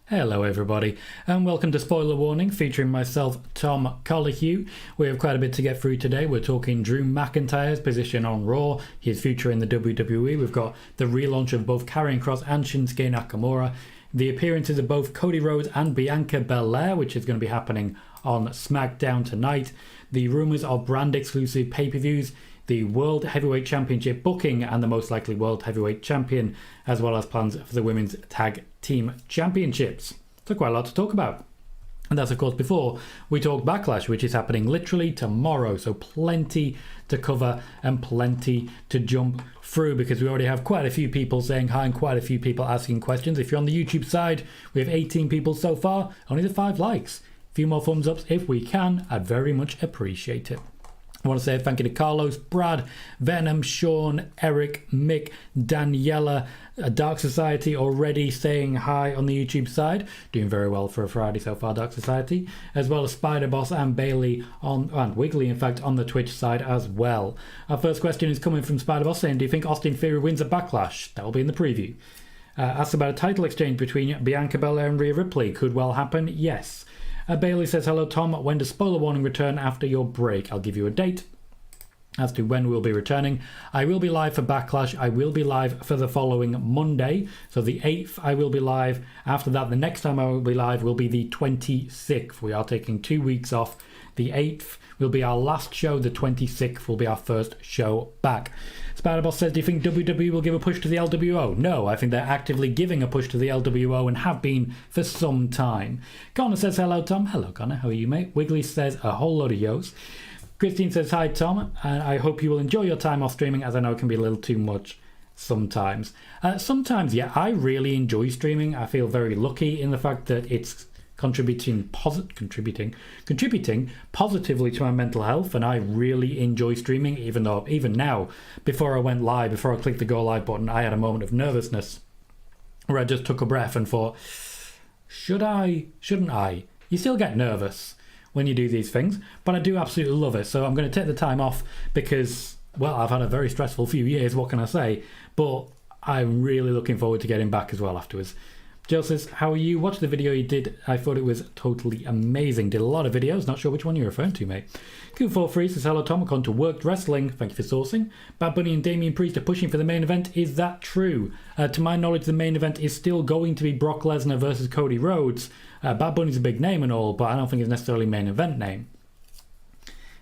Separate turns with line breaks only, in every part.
Hello everybody, and welcome to Spoiler Warning, featuring myself, Tom Colohue. We have quite a bit to get through today. We're talking Drew McIntyre's position on Raw, his future in the WWE. We've got the relaunch of both Karrion Kross and Shinsuke Nakamura, the appearances of both Cody Rhodes and Bianca Belair, which is going to be happening on Smackdown tonight, the rumours of brand-exclusive pay-per-views, the World Heavyweight Championship booking and the most likely World Heavyweight Champion, as well as plans for the Women's Tag Team Championships. So quite a lot to talk about. And that's of course before we talk Backlash, which is happening literally tomorrow. So plenty to cover and plenty to jump through, because we already have quite a few people saying hi and quite a few people asking questions. If you're on the YouTube side, we have 18 people so far, only the 5 likes. A few more thumbs ups if we can, I'd very much appreciate it. I want to say thank you to Carlos, Brad, Venom, Sean, Eric, Mick, Daniela, Dark Society already saying hi on the YouTube side. Doing very well for a Friday so far, Dark Society. As well as Spider Boss and Bailey and Wiggly, in fact, on the Twitch side as well. Our first question is coming from Spider Boss saying, do you think Austin Theory wins at Backlash? That will be in the preview. Asked about a title exchange between Bianca Belair and Rhea Ripley. Could well happen, yes. Bailey says, hello Tom, when does Spoiler Warning return after your break? I'll give you a date as to when we'll be returning. I will be live for Backlash. I will be live for the following Monday. So the 8th I will be live. After that, the next time I will be live will be the 26th. We are taking 2 weeks off. The 8th will be our last show. The 26th will be our first show back. Spiderboss says, do you think WWE will give a push to the LWO? No, I think they're actively giving a push to the LWO and have been for some time. Connor says, hello Tom. Hello Connor, how are you mate? Wiggly says, a whole load of yos. Christine says, hi Tom, and I hope you will enjoy your time off streaming, as I know it can be a little too much sometimes. Sometimes, yeah, I really enjoy streaming. I feel very lucky in the fact that it's contributing positively to my mental health, and I really enjoy streaming, even now, before I went live, before I clicked the go live button, I had a moment of nervousness where I just took a breath and thought, shouldn't I? You still get nervous when you do these things, but I do absolutely love it. So I'm going to take the time off because, well, I've had a very stressful few years, what can I say, but I'm really looking forward to getting back as well afterwards. Jill says, how are you? Watched the video you did. I thought it was totally amazing. Did a lot of videos. Not sure which one you're referring to, mate. Q43 says, hello, Tom. According to Worked Wrestling. Thank you for sourcing. Bad Bunny and Damian Priest are pushing for the main event. Is that true? To my knowledge, the main event is still going to be Brock Lesnar versus Cody Rhodes. Bad Bunny's a big name and all, but I don't think it's necessarily main event name.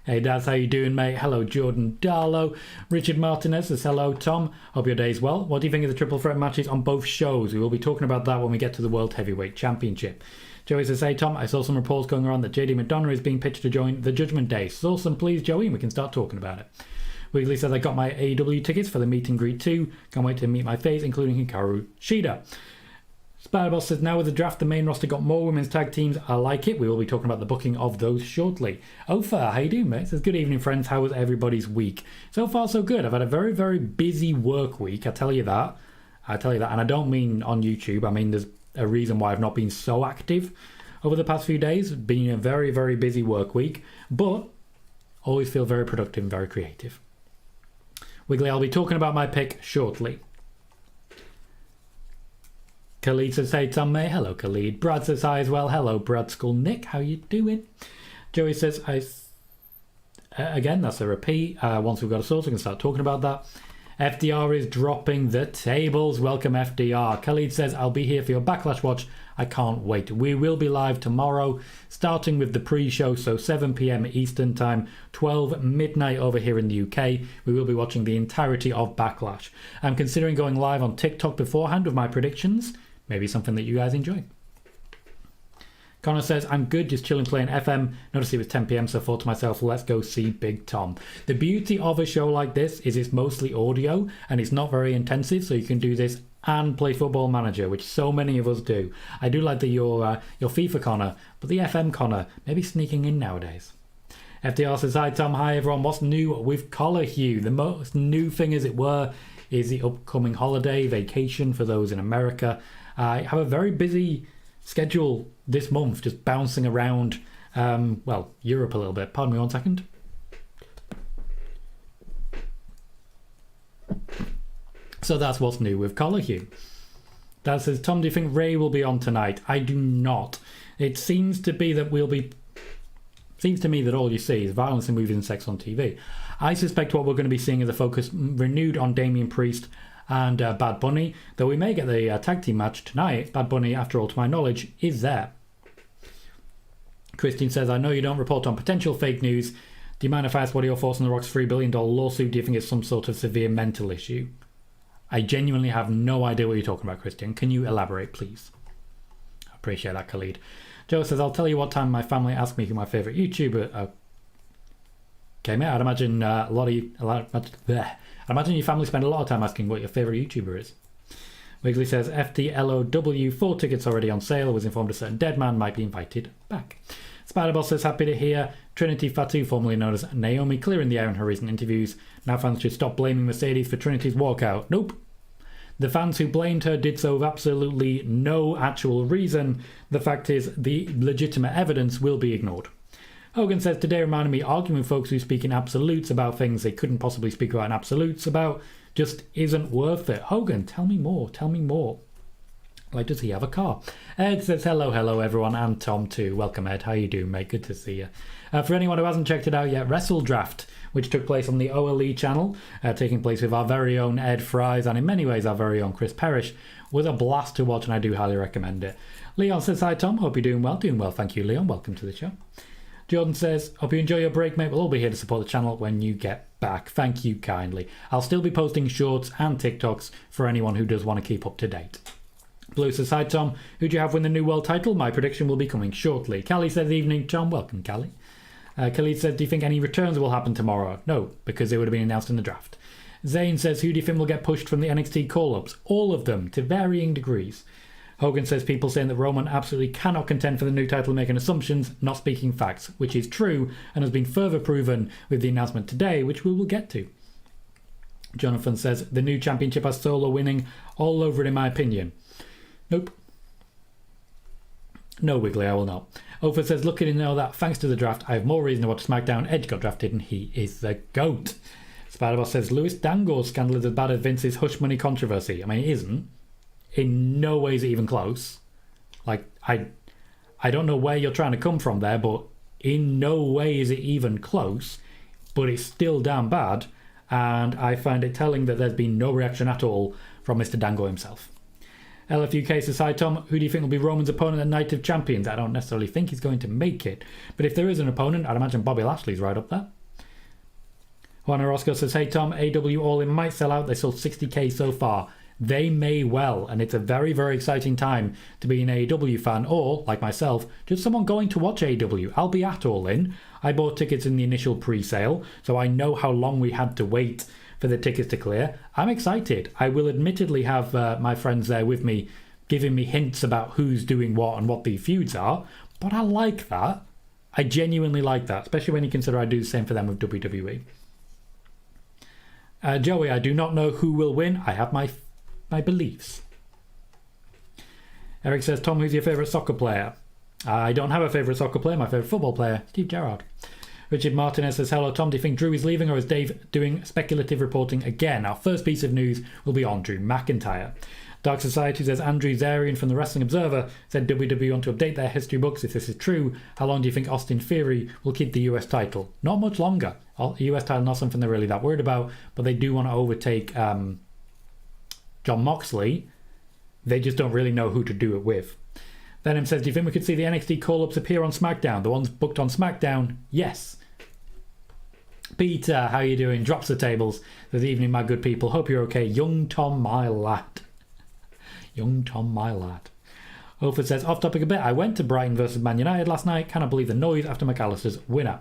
Hey Daz, how you doing mate? Hello Jordan Darlow. Richard Martinez says, hello Tom, hope your day's well. What do you think of the triple threat matches on both shows? We will be talking about that when we get to the World Heavyweight Championship. Joey says, hey Tom, I saw some reports going around that JD McDonough is being pitched to join the Judgment Day. Source them please Joey and we can start talking about it. Wiggly says, I got my AEW tickets for the meet and greet too. Can't wait to meet my faves, including Hikaru Shida. Spiderboss says, now with the draft, the main roster got more women's tag teams. I like it. We will be talking about the booking of those shortly. Ofa, how you doing, mate? Says, good evening, friends. How was everybody's week? So far, so good. I've had a very, very busy work week. I tell you that. And I don't mean on YouTube. I mean, there's a reason why I've not been so active over the past few days. Been a very, very busy work week. But always feel very productive and very creative. Wiggly, I'll be talking about my pick shortly. Khalid says, hey Tom mate. Hello Khalid. Brad says hi as well. Hello Brad Skull Nick. How you doing? Joey says, again, that's a repeat. Once we've got a source, we can start talking about that. FDR is dropping the tables. Welcome FDR. Khalid says, I'll be here for your Backlash watch. I can't wait. We will be live tomorrow, starting with the pre-show, so 7 p.m. Eastern Time, 12 midnight over here in the UK. We will be watching the entirety of Backlash. I'm considering going live on TikTok beforehand with my predictions. Maybe something that you guys enjoy. Connor says, I'm good, just chilling playing FM. Noticed it was 10 p.m, so I thought to myself, let's go see Big Tom. The beauty of a show like this is it's mostly audio and it's not very intensive, so you can do this and play Football Manager, which so many of us do. I do like your FIFA Connor, but the FM Connor, maybe sneaking in nowadays. FDR says, hi Tom, hi everyone. What's new with Colohue? The most new thing, as it were, is the upcoming holiday vacation for those in America. I have a very busy schedule this month, just bouncing around, Europe a little bit. Pardon me 1 second. So that's what's new with Colohue. Dad says, Tom, do you think Ray will be on tonight? I do not. It seems to be that seems to me that all you see is violence in movies and sex on TV. I suspect what we're going to be seeing is a focus renewed on Damian Priest and Bad Bunny, though we may get the tag team match tonight. Bad Bunny, after all, to my knowledge, is there. Christian says, I know you don't report on potential fake news. Do you mind if I ask what are your thoughts on The Rock's $3 billion lawsuit? Do you think it's some sort of severe mental issue? I genuinely have no idea what you're talking about, Christian. Can you elaborate, please? I appreciate that, Khalid. Joe says, I'll tell you what time my family asked me who my favourite YouTuber... Okay, mate, I'd imagine I'd imagine your family spend a lot of time asking what your favourite YouTuber is. Wiggly says, FTLOW, 4 tickets already on sale. Was informed a certain dead man might be invited back. Spiderboss says, happy to hear Trinity Fatu, formerly known as Naomi, clearing the air in her recent interviews. Now fans should stop blaming Mercedes for Trinity's walkout. Nope. The fans who blamed her did so with absolutely no actual reason. The fact is, the legitimate evidence will be ignored. Hogan says, today reminded me arguing with folks who speak in absolutes about things they couldn't possibly speak about in absolutes about just isn't worth it. Hogan, tell me more. Tell me more. Like, does he have a car? Ed says, hello everyone, and Tom too. Welcome, Ed. How you doing, mate? Good to see you. For anyone who hasn't checked it out yet, WrestleDraft, which took place on the OLE channel, taking place with our very own Ed Fries and in many ways our very own Chris Parrish, was a blast to watch and I do highly recommend it. Leon says, hi Tom, hope you're doing well. Doing well, thank you, Leon. Welcome to the show. Jordan says, hope you enjoy your break, mate. We'll all be here to support the channel when you get back. Thank you kindly. I'll still be posting shorts and TikToks for anyone who does want to keep up to date. Blue says, hi Tom, who do you have win the new world title? My prediction will be coming shortly. Callie says, evening Tom. Welcome, Callie. Khalid says, do you think any returns will happen tomorrow? No, because they would have been announced in the draft. Zane says, who do you think will get pushed from the NXT call-ups? All of them, to varying degrees. Hogan says, people saying that Roman absolutely cannot contend for the new title making assumptions, not speaking facts, which is true and has been further proven with the announcement today, which we will get to. Jonathan says, the new championship has Solo winning all over it in my opinion. Nope. No, Wiggly, I will not. Ofer says, lucky to know that thanks to the draft, I have more reason to watch SmackDown. Edge got drafted and he is the GOAT. Spiderboss says, Louis Dango's scandal is as bad as Vince's hush money controversy. I mean, it isn't. In no way is it even close. Like, I don't know where you're trying to come from there, but in no way is it even close. But it's still damn bad, and I find it telling that there's been no reaction at all from Mr. Dango himself. LFUK says, hi Tom, who do you think will be Roman's opponent at Night of Champions? I don't necessarily think he's going to make it, but if there is an opponent, I'd imagine Bobby Lashley's right up there. Juan Orozco says, hey Tom, AEW All In might sell out. They sold 60k so far. They may well, and it's a very, very exciting time to be an AEW fan, or, like myself, just someone going to watch AEW. I'll be at All In. I bought tickets in the initial pre-sale, so I know how long we had to wait for the tickets to clear. I'm excited. I will admittedly have my friends there with me, giving me hints about who's doing what and what the feuds are, but I like that. I genuinely like that, especially when you consider I do the same for them with WWE. Joey, I do not know who will win. I have my beliefs. Eric says, Tom, who's your favourite soccer player? I don't have a favourite soccer player. My favourite football player, Steve Gerrard. Richard Martinez says, hello Tom, do you think Drew is leaving or is Dave doing speculative reporting again? Our first piece of news will be on Drew McIntyre. Dark Society says, Andrew Zarian from the Wrestling Observer said WWE want to update their history books. If this is true, how long do you think Austin Theory will keep the US title? Not much longer. The US title not something they're really that worried about, but they do want to overtake John Moxley. They just don't really know who to do it with. Venom says, do you think we could see the NXT call-ups appear on SmackDown? The ones booked on SmackDown? Yes. Peter, how you doing? Drops the tables. Good evening, my good people. Hope you're okay. Young Tom, my lad. Young Tom, my lad. Ofer says, off topic a bit, I went to Brighton versus Man United last night. Cannot believe the noise after McAllister's winner.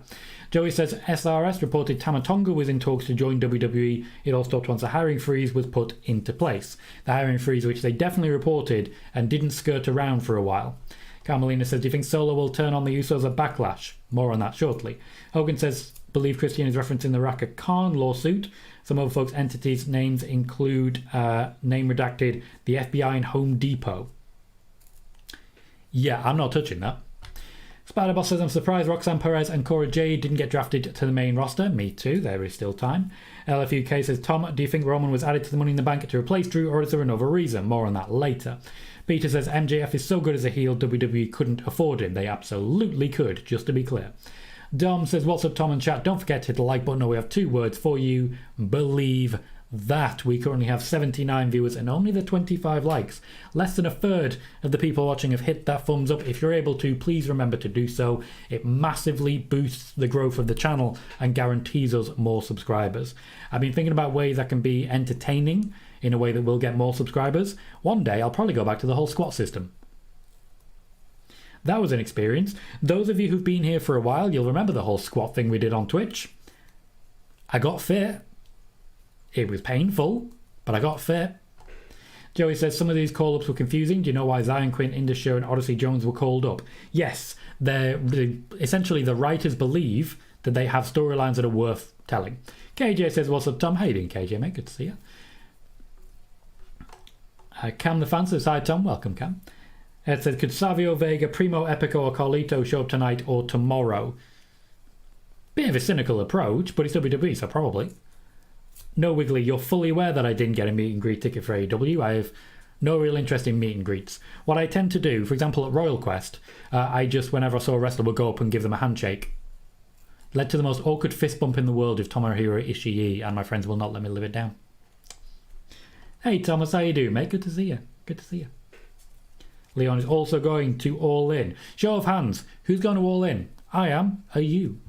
Joey says, SRS reported Tama Tonga was in talks to join WWE. It all stopped once the hiring freeze was put into place. The hiring freeze, which they definitely reported and didn't skirt around for a while. Carmelina says, do you think Solo will turn on the Usos at Backlash? More on that shortly. Hogan says, believe Christian is referencing the Raka Khan lawsuit. Some other folks' entities' names include, name redacted, the FBI and Home Depot. Yeah, I'm not touching that. Spider-Boss says, I'm surprised Roxanne Perez and Cora Jade didn't get drafted to the main roster. Me too, there is still time. LFUK says, Tom, do you think Roman was added to the Money in the Bank to replace Drew, or is there another reason? More on that later. Peter says, MJF is so good as a heel, WWE couldn't afford him. They absolutely could, just to be clear. Dom says, what's up, Tom and chat? Don't forget to hit the like button, or we have 2 words for you. Believe that. We currently have 79 viewers and only the 25 likes. Less than a third of the people watching have hit that thumbs up. If you're able to, please remember to do so. It massively boosts the growth of the channel and guarantees us more subscribers. I've been thinking about ways that can be entertaining in a way that will get more subscribers. One day I'll probably go back to the whole squat system. That was an experience. Those of you who've been here for a while, you'll remember the whole squat thing we did on Twitch. I got fit. It was painful, but I got fit. Joey says, some of these call-ups were confusing. Do you know why Zion Quinn, Indus and Odyssey Jones were called up? Yes, essentially the writers believe that they have storylines that are worth telling. KJ says, what's up, Tom? How you doing, KJ, mate? Good to see you. Cam the fan says, hi, Tom. Welcome, Cam. It says, could Savio Vega, Primo Epico or Carlito show up tonight or tomorrow? Bit of a cynical approach, but it's WWE, so probably. No, Wiggly, you're fully aware that I didn't get a meet and greet ticket for AEW. I have no real interest in meet and greets. What I tend to do, for example, at Royal Quest, I just, whenever I saw a wrestler, would go up and give them a handshake. Led to the most awkward fist bump in the world with Tomohiro Ishii, and my friends will not let me live it down. Hey, Thomas, how you doing, mate? Good to see you. Good to see you. Leon is also going to All In. Show of hands. Who's going to All In? I am. Are you?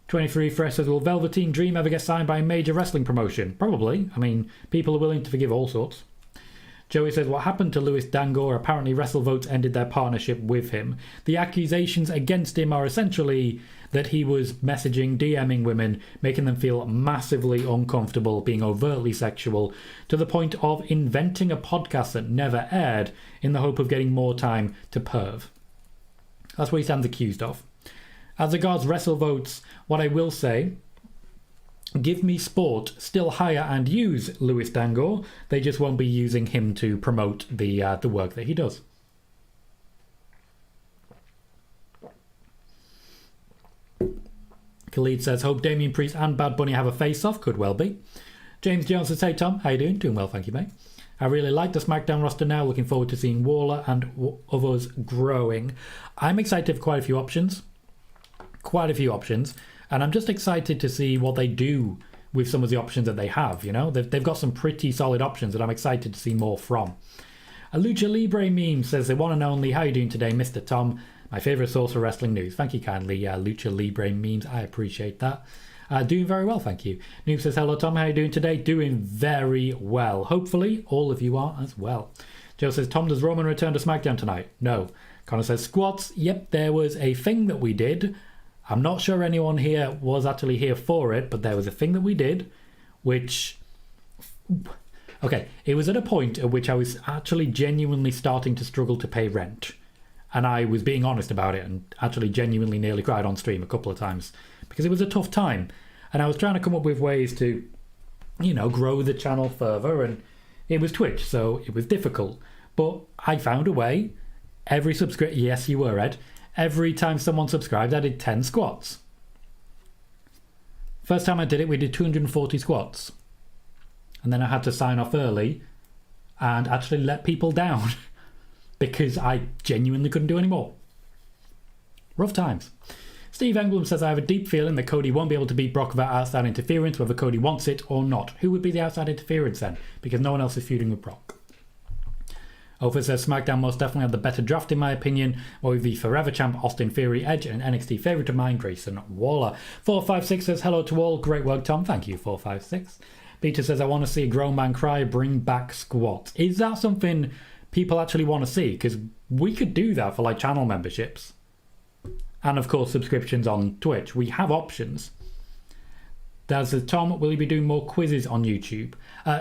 23 Fresh says, will Velveteen Dream ever get signed by a major wrestling promotion? Probably. I mean, people are willing to forgive all sorts. Joey says, what happened to Louis Dangoor? Apparently WrestleVotes ended their partnership with him. The accusations against him are essentially that he was messaging, DMing women, making them feel massively uncomfortable, being overtly sexual, to the point of inventing a podcast that never aired in the hope of getting more time to perv. That's what he stands accused of. As regards WrestleVotes, what I will say, Give Me Sport still hire and use Louis Dangoor. They just won't be using him to promote the work that he does. Khalid says, hope Damian Priest and Bad Bunny have a face-off. Could well be. James Jones says, hey Tom, how you doing? Doing well, thank you, mate. I really like the SmackDown roster now. Looking forward to seeing Waller and others growing. I'm excited for quite a few options. And I'm just excited to see what they do with some of the options that they have. You know, they've got some pretty solid options that I'm excited to see more from. A Lucha Libre meme says, the one and only, how you doing today, Mr. Tom? My favourite source for wrestling news. Thank you kindly, Lucha Libre memes. I appreciate that. Doing very well, thank you. Noob says, hello Tom, how are you doing today? Doing very well. Hopefully all of you are as well. Joe says, Tom, does Roman return to SmackDown tonight? No. Connor says, squats. Yep, there was a thing that we did. I'm not sure anyone here was actually here for it, but there was a thing that we did, which... Okay, it was at a point at which I was actually genuinely starting to struggle to pay rent. And I was being honest about it and actually genuinely nearly cried on stream a couple of times because it was a tough time. And I was trying to come up with ways to, you know, grow the channel further. And it was Twitch, so it was difficult. But I found a way. Every subscribe, yes, you were, Ed. Every time someone subscribed, I did 10 squats. First time I did it, we did 240 squats. And then I had to sign off early and actually let people down. Because I genuinely couldn't do any more. Rough times. Steve Englund says, I have a deep feeling that Cody won't be able to beat Brock without outside interference, whether Cody wants it or not. Who would be the outside interference then? Because no one else is feuding with Brock. Ofer says, SmackDown most definitely had the better draft in my opinion, with the Forever Champ Austin Theory, Edge, and NXT favourite of mine, Grayson Waller. 456 says, hello to all. Great work, Tom. Thank you, 456. Peter says, I want to see a grown man cry, bring back squats. Is that something people actually want to see? Because we could do that for like channel memberships and of course subscriptions on Twitch. We have options. Dad says, Tom, will you be doing more quizzes on YouTube?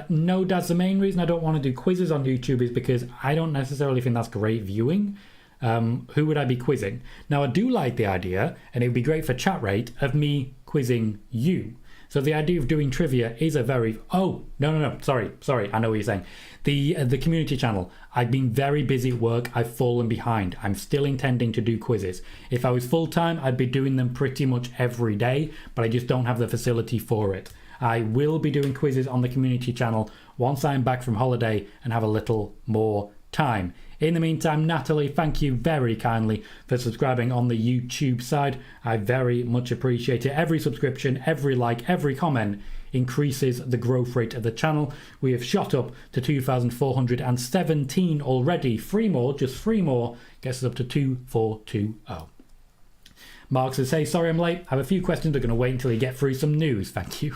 No, Dad, the main reason I don't want to do quizzes on YouTube is because I don't necessarily think that's great viewing. Who would I be quizzing? Now I do like the idea, and it would be great for chat rate, of me quizzing you. So the idea of doing trivia is a very... Oh, no. Sorry. I know what you're saying. The community channel. I've been very busy at work. I've fallen behind. I'm still intending to do quizzes. If I was full-time, I'd be doing them pretty much every day, but I just don't have the facility for it. I will be doing quizzes on the community channel once I'm back from holiday and have a little more time. In the meantime, Natalie, thank you very kindly for subscribing on the YouTube side. I very much appreciate it. Every subscription, every like, every comment increases the growth rate of the channel. We have shot up to 2,417 already. Just three more, gets us up to 2,420. Mark says, hey, sorry I'm late. I have a few questions. I'm going to wait until you get through some news. Thank you.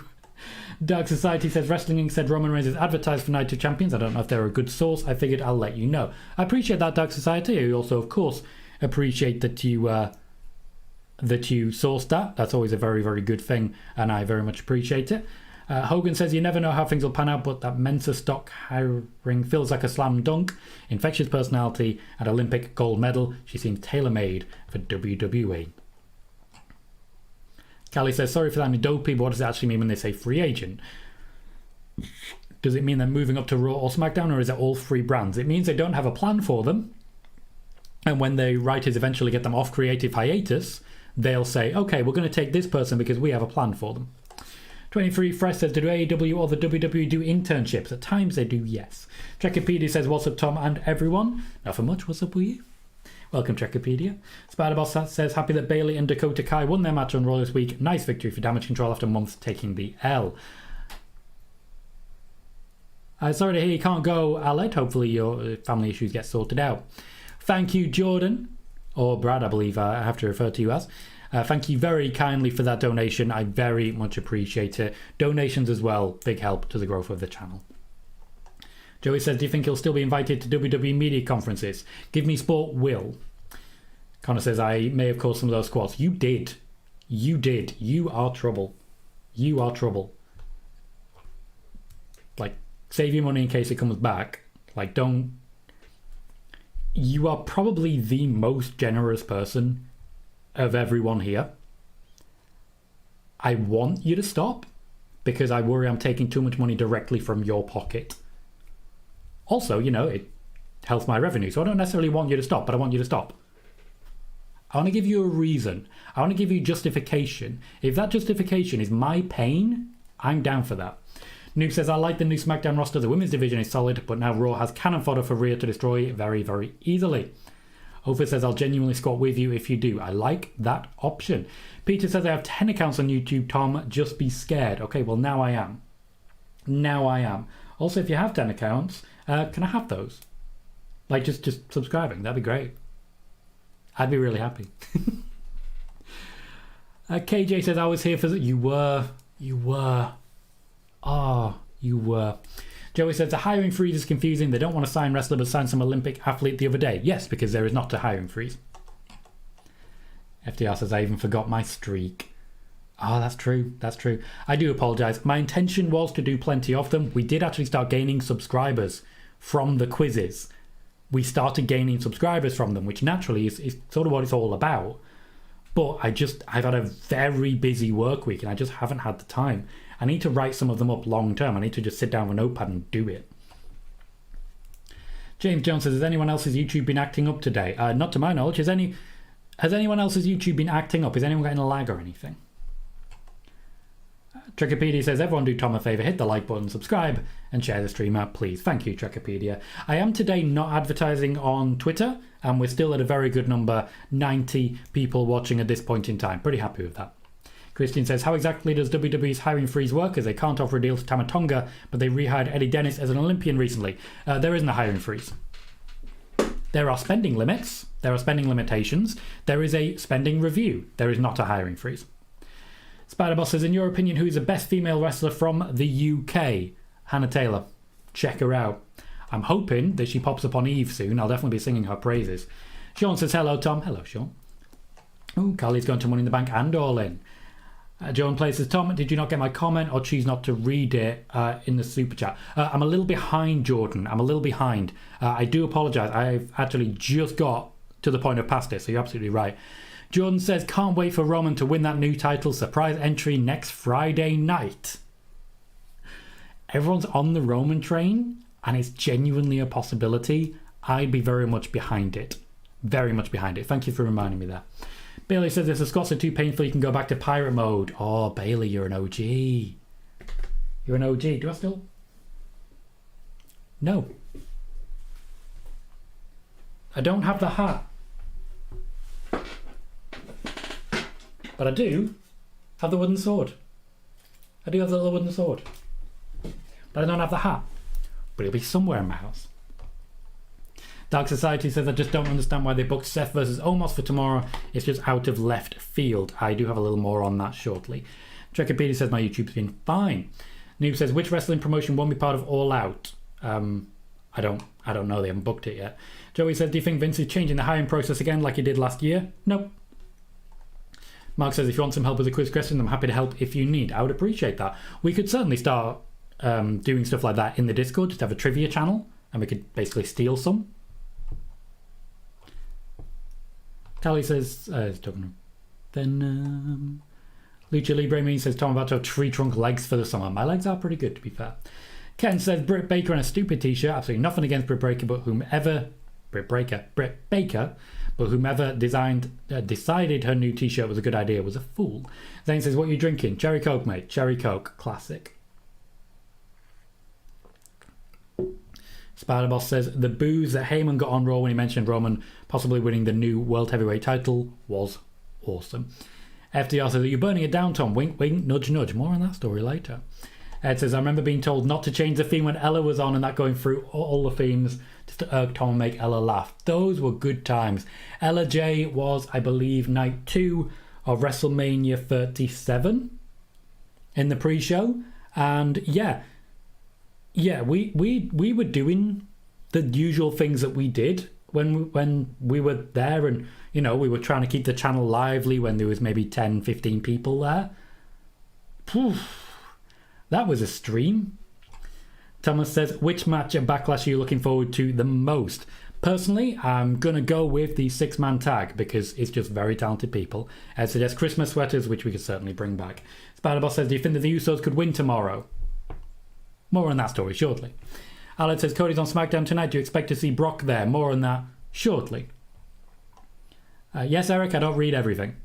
Dark Society says, Wrestling Inc. said Roman Reigns is advertised for Night of Champions. I don't know if they're a good source. I figured I'll let you know. I appreciate that, Dark Society. I also, of course, appreciate that you sourced that. That's always a very, very good thing, and I very much appreciate it. Hogan says, you never know how things will pan out, but that Mensa stock hiring feels like a slam dunk. Infectious personality and Olympic gold medal. She seems tailor-made for WWE. Callie says, sorry for that dopey, but what does it actually mean when they say free agent? Does it mean they're moving up to Raw or SmackDown, or is it all three brands? It means they don't have a plan for them. And when the writers eventually get them off creative hiatus, they'll say, okay, we're going to take this person because we have a plan for them. 23 Fresh says, do AEW or the WWE do internships? At times they do, yes. Trekkipedia says, what's up, Tom and everyone? Nothing much, what's up with you? Welcome, Trekkipedia. Spider-Boss says, happy that Bayley and Dakota Kai won their match on Raw this week. Nice victory for Damage Control after months taking the L. Sorry to hear you can't go, Aled. Hopefully your family issues get sorted out. Thank you, Jordan. Or Brad, I believe I have to refer to you as. Thank you very kindly for that donation. I very much appreciate it. Donations as well, big help to the growth of the channel. Joey says, do you think he'll still be invited to WWE media conferences? Give Me Sport will. Connor says, I may have caused some of those squats. You did. You did. You are trouble. You are trouble. Like, save your money in case it comes back. Like, don't... You are probably the most generous person of everyone here. I want you to stop because I worry I'm taking too much money directly from your pocket. Also, you know, it helps my revenue, so I don't necessarily want you to stop, but I want you to stop. I want to give you a reason. I want to give you justification. If that justification is my pain, I'm down for that. Nuke says, I like the new SmackDown roster. The women's division is solid, but now Raw has cannon fodder for Rhea to destroy very, very easily. Ophir says, I'll genuinely squat with you if you do. I like that option. Peter says, I have 10 accounts on YouTube, Tom. Just be scared. Okay, well, now I am. Now I am. Also, if you have 10 accounts, can I have those? Like, just subscribing. That'd be great. I'd be really happy. KJ says, I was here for... You were. Ah, you were. Joey says, the hiring freeze is confusing. They don't want to sign wrestler but sign some Olympic athlete the other day. Yes, because there is not a hiring freeze. FDR says, I even forgot my streak. Oh, that's true. That's true. I do apologise. My intention was to do plenty of them. We did actually start gaining subscribers from the quizzes. We started gaining subscribers from them, which naturally is sort of what it's all about. But I've had a very busy work week and I just haven't had the time. I need to write some of them up long term. I need to just sit down with a notepad and do it. James Jones says, has anyone else's YouTube been acting up today? Not to my knowledge. Has anyone else's YouTube been acting up? Is anyone getting a lag or anything? Trekkipedia says, everyone do Tom a favour, hit the like button, subscribe, and share the stream out, please. Thank you, Trekkipedia. I am today not advertising on Twitter, and we're still at a very good number, 90 people watching at this point in time. Pretty happy with that. Christian says, how exactly does WWE's hiring freeze work, as they can't offer a deal to Tamatonga, but they rehired Eddie Dennis as an Olympian recently? There isn't a hiring freeze. There are spending limits. There are spending limitations. There is a spending review. There is not a hiring freeze. Spider-Boss says, in your opinion, who is the best female wrestler from the UK? Hannah Taylor. Check her out. I'm hoping that she pops up on Eve soon. I'll definitely be singing her praises. Sean says, hello, Tom. Hello, Sean. Oh, Carly's going to Money in the Bank and All In. Joan Play says, Tom, did you not get my comment or choose not to read it in the super chat? I'm a little behind, Jordan. I'm a little behind. I do apologise. I've actually just got to the point of past it, so you're absolutely right. Jordan says, can't wait for Roman to win that new title. Surprise entry next Friday night. Everyone's on the Roman train, and it's genuinely a possibility. I'd be very much behind it. Very much behind it. Thank you for reminding me that. Bailey says, if the Scots are too painful, you can go back to pirate mode. Oh, Bailey, you're an OG. You're an OG. Do I still? No. I don't have the hat. But I do have the wooden sword. I do have the little wooden sword. But I don't have the hat. But it'll be somewhere in my house. Dark Society says, I just don't understand why they booked Seth versus Omos for tomorrow. It's just out of left field. I do have a little more on that shortly. Trekipedia says, my YouTube's been fine. Noob says, which wrestling promotion won't be part of All Out? I don't know. They haven't booked it yet. Joey says, do you think Vince is changing the hiring process again like he did last year? Nope. Mark says, if you want some help with the quiz question, I'm happy to help if you need. I would appreciate that. We could certainly start doing stuff like that in the Discord. Just have a trivia channel, and we could basically steal some. Tally says, then Lucha Libre Mean says, Tom, I'm about to have tree trunk legs for the summer. My legs are pretty good, to be fair. Ken says, Britt Baker in a stupid t-shirt. Absolutely nothing against Britt Baker, but whomever decided her new t-shirt was a good idea was a fool. Zane says, what are you drinking? Cherry Coke, mate. Cherry Coke. Classic. Spider-Boss says, the booze that Heyman got on Raw when he mentioned Roman possibly winning the new World Heavyweight title was awesome. FDR says, you're burning it down, Tom. Wink, wink, nudge, nudge. More on that story later. Ed says, I remember being told not to change the theme when Ella was on and that going through all the themes just to irk Tom and make Ella laugh. Those were good times. Ella J was, I believe, night 2 of WrestleMania 37 in the pre-show. And yeah, we were doing the usual things that we did when we were there, and you know, we were trying to keep the channel lively when there was maybe 10-15 people there. That was a stream. Thomas says, which match at Backlash are you looking forward to the most? Personally, I'm gonna go with the 6-man tag because it's just very talented people. I suggest Christmas sweaters, which we could certainly bring back. Spider-Boss says, do you think that the Usos could win tomorrow? More on that story shortly. Alex says, Cody's on Smackdown tonight. Do you expect to see Brock there? More on that shortly. Yes, Eric, I don't read everything.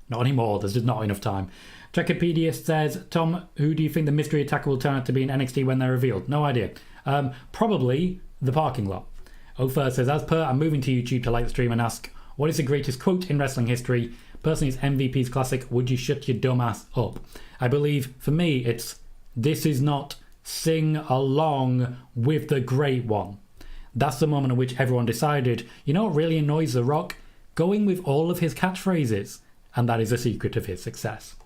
Not anymore. There's just not enough time. Trekipedia says, Tom, who do you think the mystery attacker will turn out to be in NXT when they're revealed? No idea. Probably the parking lot. Ofer says, as per, I'm moving to YouTube to like the stream and ask, what is the greatest quote in wrestling history? Personally, it's MVP's classic, would you shut your dumb ass up? I believe, for me, it's, this is not sing along with the great one. That's the moment in which everyone decided, you know what really annoys The Rock? Going with all of his catchphrases. And that is the secret of his success.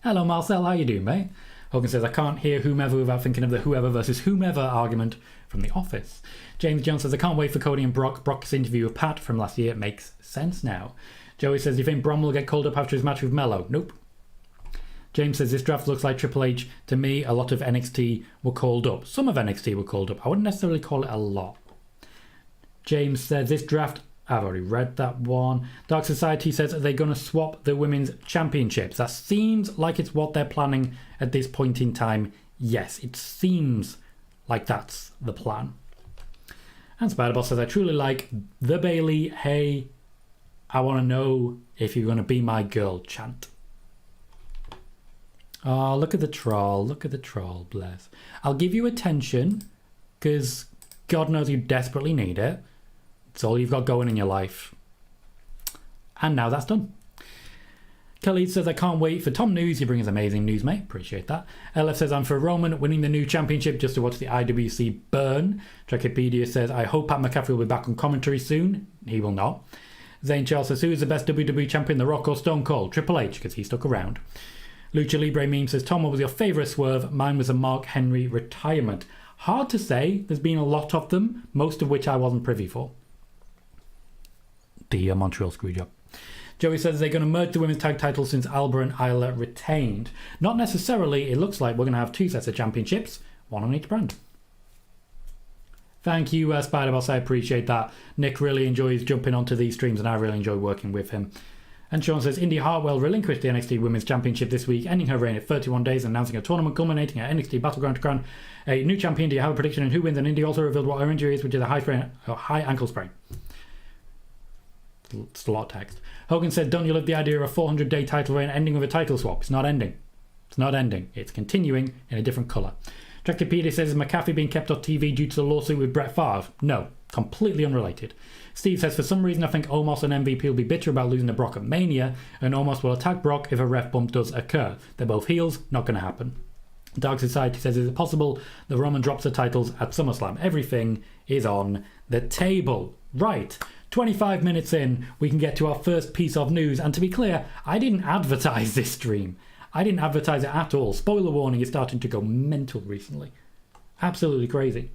Hello Marcel, how you doing, mate? Hogan says, I can't hear whomever without thinking of the whoever versus whomever argument from The Office. James Jones says, I can't wait for Cody and Brock. Brock's interview with Pat from last year makes sense now. Joey says, do you think Brom will get called up after his match with Mello? Nope. James says, this draft looks like Triple H. To me, a lot of NXT were called up. Some of NXT were called up. I wouldn't necessarily call it a lot. James says, this draft, I've already read that one. Dark Society says, they're going to swap the women's championships. That seems like it's what they're planning at this point in time. Yes, it seems like that's the plan. And Spider-Boss says, I truly like the Bailey, hey, I want to know if you're going to be my girl chant. Oh, look at the troll. Look at the troll, bless. I'll give you attention, because God knows you desperately need it. It's all you've got going in your life. And now that's done. Khalid says, I can't wait for Tom News. You bring us amazing news, mate. Appreciate that. LF says, I'm for Roman winning the new championship just to watch the IWC burn. Trekipedia says, I hope Pat McAfee will be back on commentary soon. He will not. Zane Charles says, who is the best WWE champion, The Rock or Stone Cold? Triple H, because he stuck around. Lucha Libre Meme says, Tom, what was your favourite swerve? Mine was a Mark Henry retirement. Hard to say. There's been a lot of them, most of which I wasn't privy for. The Montreal Screwjob. Joey says they're going to merge the women's tag titles since Alba and Isla retained. Not necessarily. It looks like we're going to have 2 sets of championships, one on each brand. Thank you, Spider-Boss. I appreciate that. Nick really enjoys jumping onto these streams, and I really enjoy working with him. And Sean says, Indy Hartwell relinquished the NXT Women's Championship this week, ending her reign at 31 days and announcing a tournament culminating at NXT Battleground to crown a new champion. Do you have a prediction on who wins? And Indy also revealed what her injury is, which is a high ankle sprain. It's a lot of text. Hogan said, don't you love the idea of a 400-day title reign ending with a title swap? It's not ending. It's not ending. It's continuing in a different colour. Tractopedia says, is McAfee being kept off TV due to the lawsuit with Brett Favre? No, completely unrelated. Steve says, for some reason I think Omos and MVP will be bitter about losing to Brock at Mania, and Omos will attack Brock if a ref bump does occur. They're both heels, not going to happen. Dark Society says, is it possible that Roman drops the titles at SummerSlam? Everything is on the table. Right, 25 minutes in, we can get to our first piece of news, and to be clear, I didn't advertise this stream. I didn't advertise it at all. Spoiler warning is starting to go mental recently. Absolutely crazy.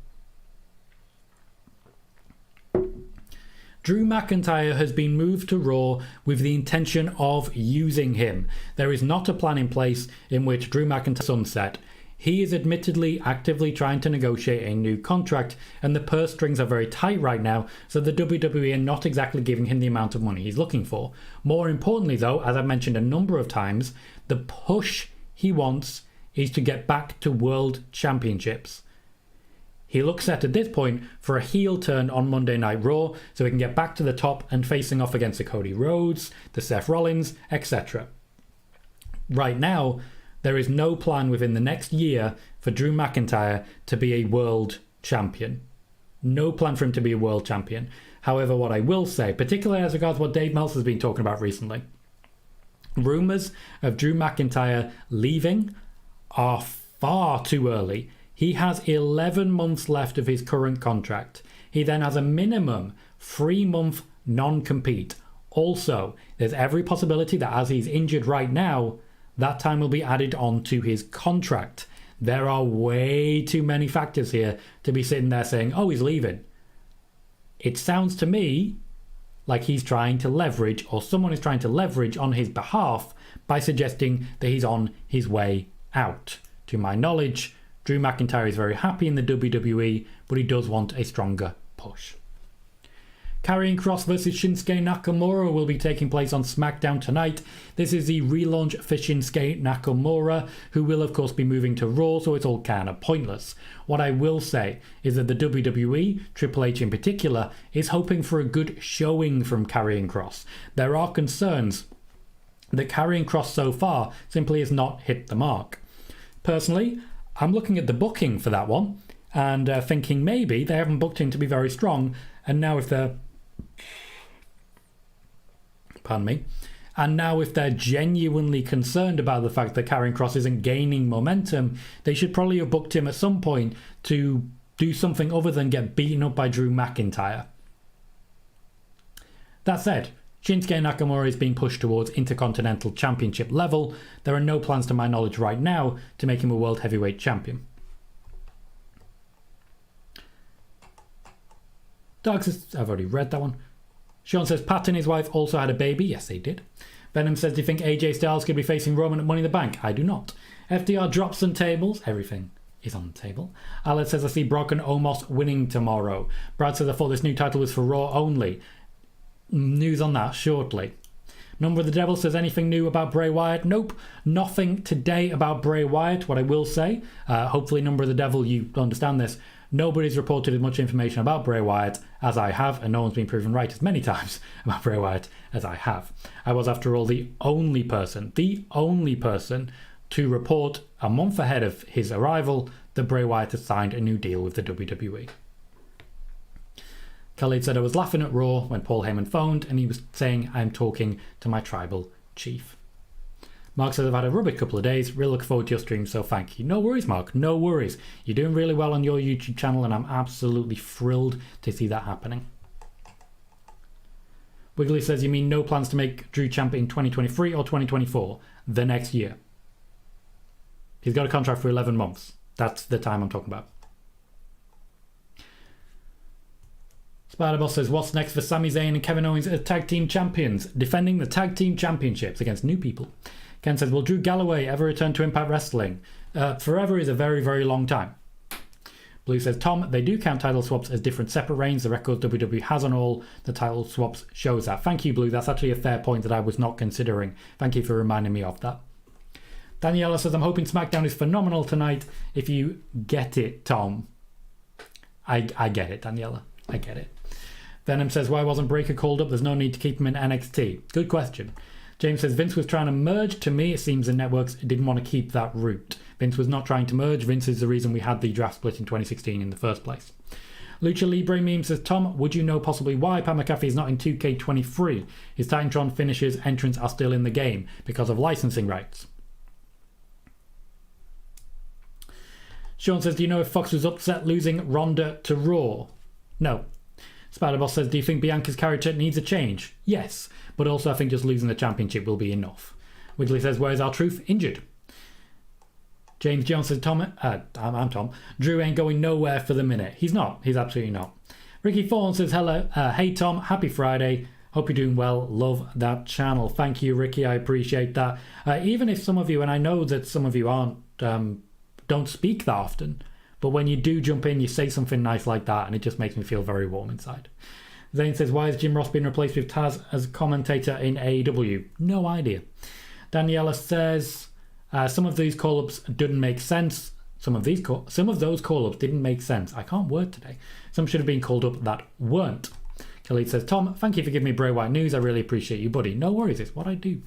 Drew McIntyre has been moved to Raw with the intention of using him. There is not a plan in place in which Drew McIntyre sunset. He is admittedly actively trying to negotiate a new contract, and the purse strings are very tight right now, so the WWE are not exactly giving him the amount of money he's looking for. More importantly though, as I've mentioned a number of times, the push he wants is to get back to World Championships. He looks set at this point for a heel turn on Monday Night Raw so he can get back to the top and facing off against the Cody Rhodes, the Seth Rollins, etc. Right now, there is no plan within the next year for Drew McIntyre to be a world champion. No plan for him to be a world champion. However, what I will say, particularly as regards what Dave Meltzer has been talking about recently, rumours of Drew McIntyre leaving are far too early. He has 11 months left of his current contract. He then has a minimum 3-month non-compete. Also, there's every possibility that as he's injured right now, that time will be added on to his contract. There are way too many factors here to be sitting there saying, oh, he's leaving. It sounds to me like he's trying to leverage, or someone is trying to leverage on his behalf by suggesting that he's on his way out. To my knowledge, Drew McIntyre is very happy in the WWE, but he does want a stronger push. Karrion Kross vs Shinsuke Nakamura will be taking place on Smackdown tonight. This is the relaunch for Shinsuke Nakamura, who will of course be moving to Raw, so it's all kind of pointless. What I will say is that the WWE, Triple H in particular, is hoping for a good showing from Karrion Kross. There are concerns that Karrion Kross so far simply has not hit the mark. Personally, I'm looking at the booking for that one and thinking maybe they haven't booked him to be very strong, and now if they're if they're genuinely concerned about the fact that Karrion Kross isn't gaining momentum, they should probably have booked him at some point to do something other than get beaten up by Drew McIntyre. That said, Shinsuke Nakamura is being pushed towards Intercontinental Championship level. There are no plans to my knowledge right now to make him a World Heavyweight Champion. I've already read that one. Sean says Pat and his wife also had a baby. Yes, they did. Venom says, do you think AJ Styles could be facing Roman at Money in the Bank? I do not. FDR drops some tables. Everything is on the table. Alex says, I see Brock and Omos winning tomorrow. Brad says, I thought this new title was for Raw only. News on that shortly. Number of the Devil says, anything new about Bray Wyatt? Nope, nothing today about Bray Wyatt. What I will say, hopefully Number of the Devil, you understand this, nobody's reported as much information about Bray Wyatt as I have, and no one's been proven right as many times about Bray Wyatt as I have. I was, after all, the only person to report a month ahead of his arrival that Bray Wyatt had signed a new deal with the WWE. Khalid said, I was laughing at Raw when Paul Heyman phoned and he was saying, I'm talking to my tribal chief. Mark says, I've had a rubbish couple of days. Really look forward to your stream, so thank you. No worries, Mark. No worries. You're doing really well on your YouTube channel, and I'm absolutely thrilled to see that happening. Wiggly says, you mean no plans to make Drew champ in 2023 or 2024? The next year. He's got a contract for 11 months. That's the time I'm talking about. Spider-Boss says, what's next for Sami Zayn and Kevin Owens as tag team champions? Defending the tag team championships against new people. Ken says, will Drew Galloway ever return to Impact Wrestling? Forever is a very, very long time. Blue says, Tom, they do count title swaps as different separate reigns. The records WWE has on all the title swaps shows that. Thank you, Blue. That's actually a fair point that I was not considering. Thank you for reminding me of that. Daniela says, I'm hoping SmackDown is phenomenal tonight. If you get it, Tom. I get it, Daniela. I get it. Venom says, why wasn't Breakker called up? There's no need to keep him in NXT. Good question. James says, Vince was trying to merge. To me, it seems the networks didn't want to keep that route. Vince was not trying to merge. Vince is the reason we had the draft split in 2016 in the first place. Lucha Libre meme says, Tom, would you know possibly why Pat McAfee is not in 2K23? His Titantron finishes entrants are still in the game because of licensing rights. Sean says, do you know if Fox was upset losing Ronda to Raw? No. Spider-Boss says, do you think Bianca's character needs a change? Yes, but also I think just losing the championship will be enough. Wiggly says, where's R-Truth? Injured. James Jones says, I'm Tom. Drew ain't going nowhere for the minute. He's not. He's absolutely not. Ricky Thorne says, hello. Hey, Tom. Happy Friday. Hope you're doing well. Love that channel. Thank you, Ricky. I appreciate that. Even if some of you, and I know that some of you don't speak that often, but when you do jump in, you say something nice like that, and it just makes me feel very warm inside. Zane says, why has Jim Ross been replaced with Taz as commentator in AEW? No idea. Daniela says, some of these call-ups didn't make sense. Some of those call-ups didn't make sense. I can't word today. Some should have been called up that weren't. Khalid says, Tom, thank you for giving me Bray Wyatt news. I really appreciate you, buddy. No worries, it's what I do.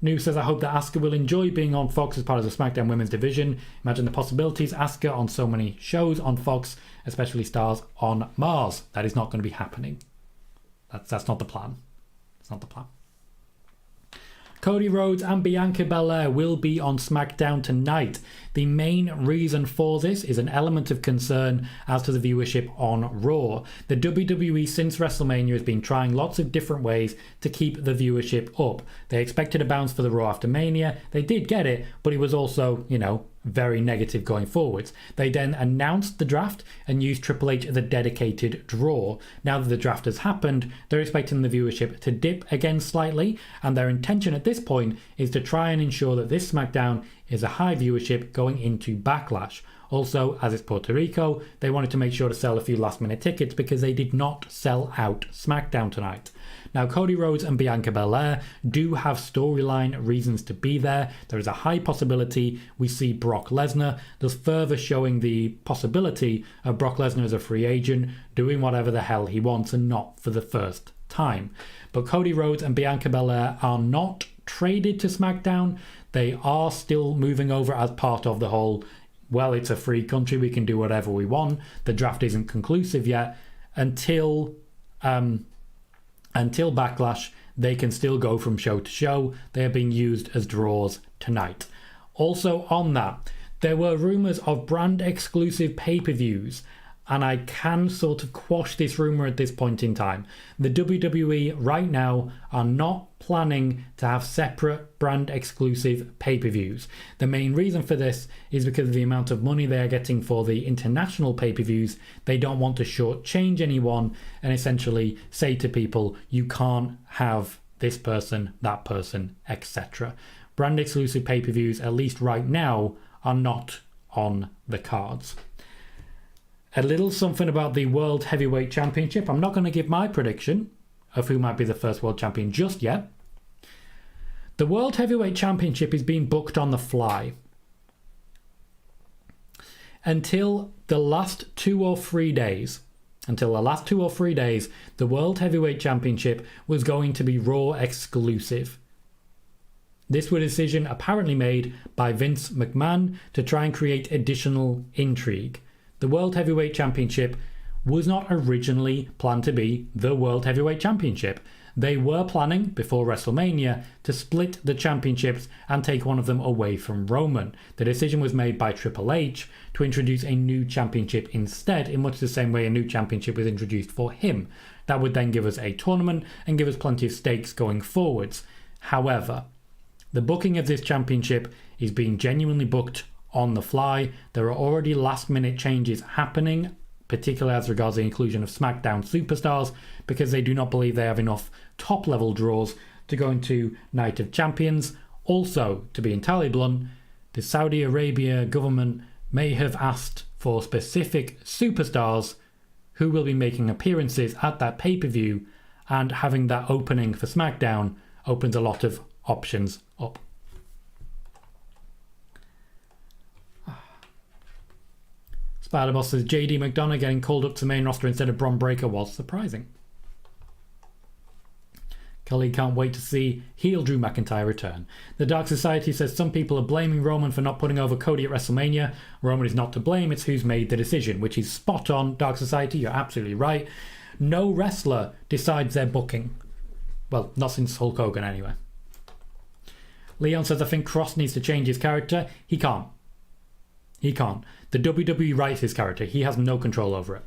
New says, I hope that Asuka will enjoy being on Fox as part of the SmackDown Women's Division. Imagine the possibilities. Asuka on so many shows on Fox, especially stars on Mars. That is not going to be happening. That's not the plan. It's not the plan. Cody Rhodes and Bianca Belair will be on SmackDown tonight. The main reason for this is an element of concern as to the viewership on Raw. The WWE since WrestleMania has been trying lots of different ways to keep the viewership up. They expected a bounce for the Raw after Mania. They did get it, but it was also, very negative going forwards. They then announced the draft and used Triple H as a dedicated draw. Now that the draft has happened, they're expecting the viewership to dip again slightly, and their intention at this point is to try and ensure that this SmackDown is a high viewership going into Backlash. Also, as it's Puerto Rico, they wanted to make sure to sell a few last minute tickets because they did not sell out SmackDown tonight. Now, Cody Rhodes and Bianca Belair do have storyline reasons to be there. There is a high possibility we see Brock Lesnar, thus further showing the possibility of Brock Lesnar as a free agent doing whatever the hell he wants and not for the first time. But Cody Rhodes and Bianca Belair are not traded to SmackDown. They are still moving over as part of the whole, well, it's a free country, we can do whatever we want. The draft isn't conclusive yet. Until Backlash, they can still go from show to show. They are being used as draws tonight. Also on that, there were rumours of brand exclusive pay-per-views, and I can sort of quash this rumour at this point in time. The WWE right now are not planning to have separate brand exclusive pay-per-views. The main reason for this is because of the amount of money they are getting for the international pay-per-views. They don't want to shortchange anyone and essentially say to people, you can't have this person, that person, etc. Brand exclusive pay-per-views, at least right now, are not on the cards. A little something about the World Heavyweight Championship. I'm not going to give my prediction of who might be the first world champion just yet. The World Heavyweight Championship is being booked on the fly. Until the last 2 or 3 days, the World Heavyweight Championship was going to be Raw exclusive. This was a decision apparently made by Vince McMahon to try and create additional intrigue. The World Heavyweight Championship was not originally planned to be the World Heavyweight Championship. They were planning, before WrestleMania, to split the championships and take one of them away from Roman. The decision was made by Triple H to introduce a new championship instead, in much the same way a new championship was introduced for him. That would then give us a tournament and give us plenty of stakes going forwards. However, the booking of this championship is being genuinely booked on the fly. There are already last minute changes happening, particularly as regards the inclusion of SmackDown superstars, because they do not believe they have enough top level draws to go into Night of Champions. Also, to be entirely blunt, the Saudi Arabia government may have asked for specific superstars who will be making appearances at that pay-per-view, and having that opening for Smackdown opens a lot of options up. Spider-Boss says JD McDonough getting called up to main roster instead of Bron Breakker was surprising. Kelly can't wait to see heel Drew McIntyre return. The Dark Society says some people are blaming Roman for not putting over Cody at WrestleMania. Roman is not to blame, it's who's made the decision, which is spot on, Dark Society, you're absolutely right. No wrestler decides their booking. Well, not since Hulk Hogan anyway. Leon says, I think Cross needs to change his character. He can't. He can't. The WWE writes his character. He has no control over it.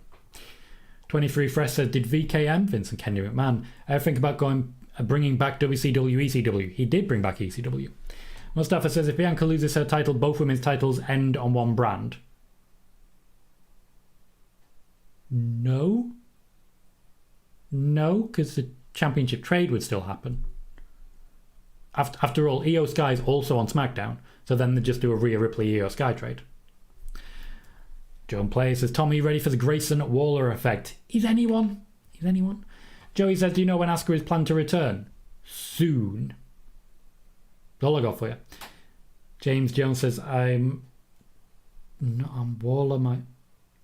23 Fresh says, did VKM, Vincent Kenny McMahon, ever think about bringing back WCW, ECW? He did bring back ECW. Mustafa says, if Bianca loses her title, both women's titles end on one brand. No, because the championship trade would still happen. After all, Io Sky is also on SmackDown, so then they just do a Rhea Ripley Io Sky trade. Joan Player says, Tommy, ready for the Grayson Waller effect? Is anyone? Joey says, do you know when Asuka is planned to return? Soon. That's all I got for you. James Jones says, I'm not on Waller, mate.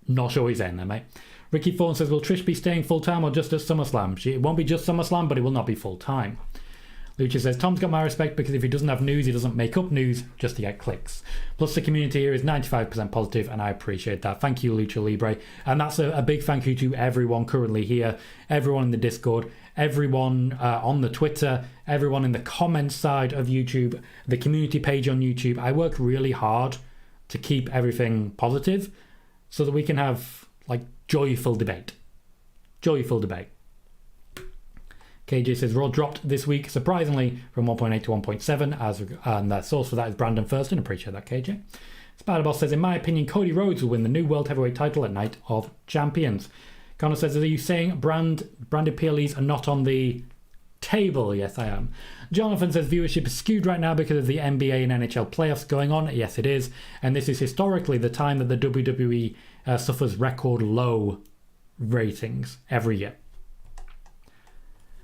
Not sure he's in there, mate. Ricky Thorne says, will Trish be staying full-time or just at SummerSlam? It won't be just SummerSlam, but it will not be full-time. Lucha says, Tom's got my respect because if he doesn't have news, he doesn't make up news just to get clicks. Plus, the community here is 95% positive, and I appreciate that. Thank you, Lucha Libre. And that's a big thank you to everyone currently here, everyone in the Discord, everyone on the Twitter, everyone in the comments side of YouTube, the community page on YouTube. I work really hard to keep everything positive so that we can have, joyful debate. Joyful debate. KJ says, Raw dropped this week, surprisingly, from 1.8 to 1.7, and the source for that is Brandon Thurston. Appreciate that, KJ. Spider-Boss says, in my opinion, Cody Rhodes will win the new World Heavyweight title at Night of Champions. Connor says, are you saying branded PLEs are not on the table? Yes, I am. Jonathan says, viewership is skewed right now because of the NBA and NHL playoffs going on. Yes, it is. And this is historically the time that the WWE suffers record low ratings every year.